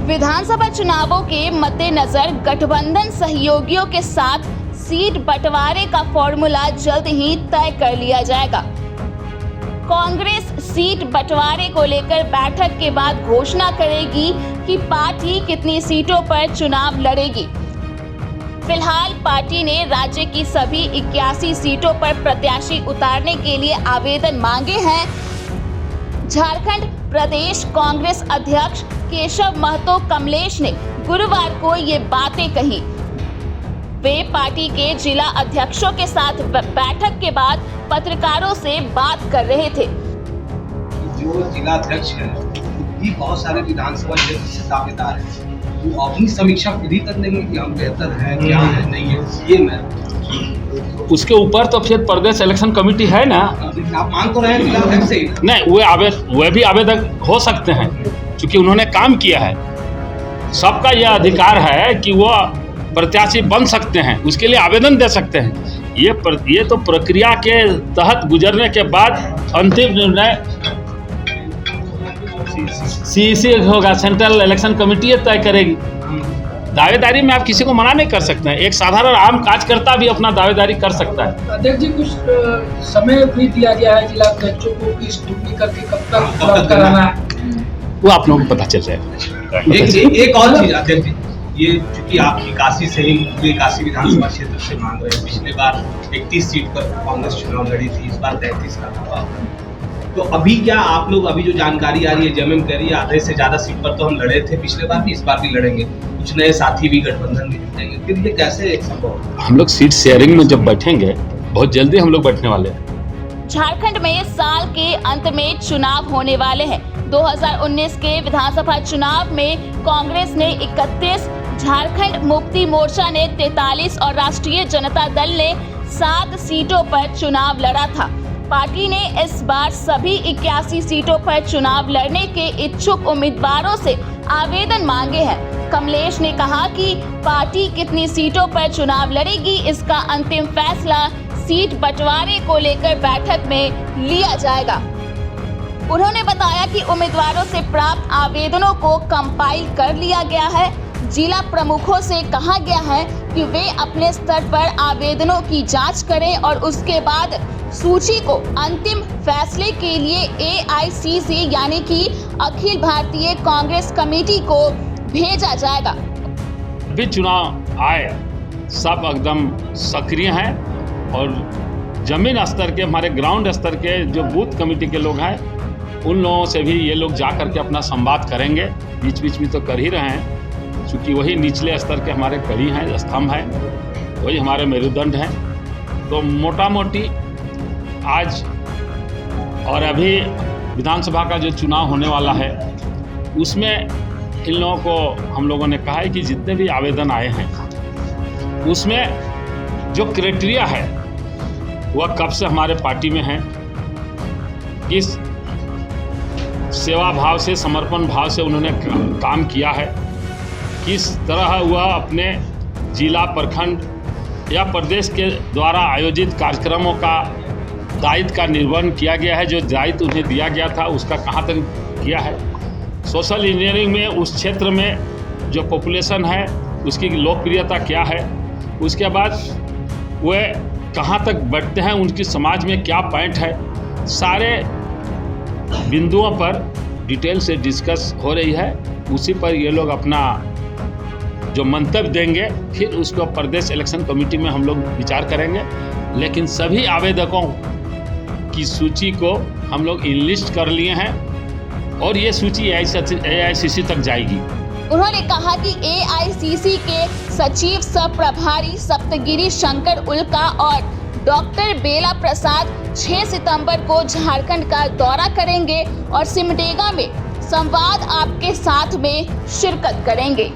विधानसभा चुनावों के मद्देनजर गठबंधन सहयोगियों के साथ सीट बंटवारे का फॉर्मूला जल्द ही तय कर लिया जाएगा। कांग्रेस सीट बंटवारे को लेकर बैठक के बाद घोषणा करेगी कि पार्टी कितनी सीटों पर चुनाव लड़ेगी। फिलहाल पार्टी ने राज्य की सभी 81 सीटों पर प्रत्याशी उतारने के लिए आवेदन मांगे हैं। झारखंड प्रदेश कांग्रेस अध्यक्ष केशव महतो कमलेश ने गुरुवार को ये बातें कही। वे पार्टी के जिला अध्यक्षों के साथ बैठक के बाद पत्रकारों से बात कर रहे थे। जो जिला अध्यक्ष है भी बहुत सारे विधानसभा क्षेत्र से दावेदार है, वो अपनी समीक्षा खुद ही कर लेंगे कि हम बेहतर है क्या है नहीं है। ये मैं उसके ऊपर तो फिर प्रदेश इलेक्शन कमेटी है ना। आप मांग तो रहे हैं जिला अध्यक्ष से ही नहीं, वे भी आवेदक हो सकते हैं क्योंकि उन्होंने काम किया है। सबका यह अधिकार है कि वो प्रत्याशी बन सकते हैं, उसके लिए आवेदन दे सकते हैं। ये तो प्रक्रिया के तहत गुजरने के बाद अंतिम निर्णय सीईसी होगा, सेंट्रल इलेक्शन कमेटी तय करेगी। दावेदारी में आप किसी को मना नहीं कर सकते हैं। एक साधारण आम कार्यकर्ता भी अपना दावेदारी कर सकता है। अध्यक्ष जी, कुछ समय भी दिया गया है जिला अध्यक्षों को कि स्टूडनी करके कब तक कराना है, वो आप लोगों को पता चल जाएगा। एक और चीज अध्यक्ष जी, ये चूंकि आपकी काशी से ही पूरे काशी विधानसभा क्षेत्र से मांग रहे हैं। पिछले बार 31 सीट पर कांग्रेस चुनाव लड़ी थी, इस बार 33 का था। तो अभी क्या आप लोग, अभी जो जानकारी आ रही है जमीन कह रही है आधे से ज्यादा सीट पर तो हम लड़े थे पिछले बार भी, इस बार भी लड़ेंगे, कुछ नए साथी भी गठबंधन में जुटेंगे, फिर ये कैसे संभव? हम लोग सीट शेयरिंग में जब बैठेंगे, बहुत जल्दी हम लोग बैठने वाले हैं। झारखंड में साल के अंत में चुनाव होने वाले हैं। 2019 के विधानसभा चुनाव में कांग्रेस ने 31, झारखंड मुक्ति मोर्चा ने 43 और राष्ट्रीय जनता दल ने 7 सीटों पर चुनाव लड़ा था। पार्टी ने इस बार सभी 81 सीटों पर चुनाव लड़ने के इच्छुक उम्मीदवारों से आवेदन मांगे हैं। कमलेश ने कहा कि पार्टी कितनी सीटों पर चुनाव लड़ेगी, इसका अंतिम फैसला सीट बंटवारे को लेकर बैठक में लिया जाएगा। उन्होंने बताया कि उम्मीदवारों से प्राप्त आवेदनों को कंपाइल कर लिया गया है। जिला प्रमुखों से कहा गया है कि वे अपने स्तर पर आवेदनों की जांच करें और उसके बाद सूची को अंतिम फैसले के लिए AICC यानी कि अखिल भारतीय कांग्रेस कमेटी को भेजा जाएगा। भी चुनाव आए, सब एकदम सक्रिय हैं और जमीन स्तर के, हमारे ग्राउंड स्तर के जो बूथ कमेटी के लोग हैं, उन लोगों से भी ये लोग जा करके अपना संवाद करेंगे। बीच बीच में तो कर ही रहे हैं, क्योंकि वही निचले स्तर के हमारे कड़ी हैं, स्तंभ हैं, वही हमारे मेरुदंड हैं। तो मोटा मोटी आज और अभी विधानसभा का जो चुनाव होने वाला है, उसमें इन लोगों को हम लोगों ने कहा है कि जितने भी आवेदन आए हैं, उसमें जो क्राइटेरिया है वह कब से हमारे पार्टी में है, किस सेवा भाव से, समर्पण भाव से उन्होंने काम किया है, किस तरह वह अपने जिला, प्रखंड या प्रदेश के द्वारा आयोजित कार्यक्रमों का दायित्व का निर्वहन किया गया है, जो दायित्व उन्हें दिया गया था उसका कहाँ तक किया है। सोशल इंजीनियरिंग में उस क्षेत्र में जो पॉपुलेशन है उसकी लोकप्रियता क्या है, उसके बाद वे कहाँ तक बढ़ते हैं, उनकी समाज में क्या पॉइंट है, सारे बिंदुओं पर डिटेल से डिस्कस हो रही है। उसी पर ये लोग अपना जो मंतव्य देंगे, फिर उसको प्रदेश इलेक्शन कमेटी में हम लोग विचार करेंगे। लेकिन सभी आवेदकों की सूची को हम लोग इनलिस्ट कर लिए हैं और ये सूची AICC तक जाएगी। उन्होंने कहा कि AICC के सचिव सह प्रभारी सप्तगिरी शंकर उल्का और डॉक्टर बेला प्रसाद 6 सितंबर को झारखंड का दौरा करेंगे और सिमडेगा में संवाद आपके साथ में शिरकत करेंगे।